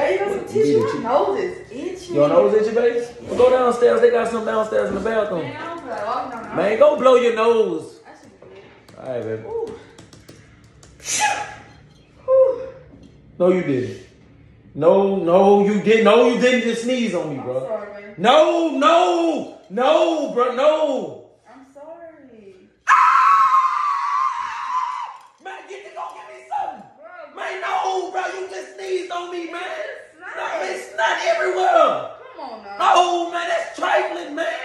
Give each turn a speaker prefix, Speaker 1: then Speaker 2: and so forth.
Speaker 1: Hey, you got some tissue? My nose is itchy.
Speaker 2: Your nose itchy, baby? Well, go downstairs. They got some downstairs in the bathroom.
Speaker 1: Man, I don't feel like walking on the
Speaker 2: Man, go blow your nose.
Speaker 1: I should be good.
Speaker 2: All right, baby.
Speaker 1: Ooh.
Speaker 2: No, you didn't. No, you didn't. No, you didn't just sneeze on me, bro.
Speaker 1: I'm sorry, man.
Speaker 2: No, bro, no.
Speaker 1: I'm sorry.
Speaker 2: Man, go give me something.
Speaker 1: Bro,
Speaker 2: Man, no, bro, you just sneezed on me, man.
Speaker 1: It's not.
Speaker 2: No, it's not everywhere.
Speaker 1: Come on now.
Speaker 2: No, man, that's trifling, man.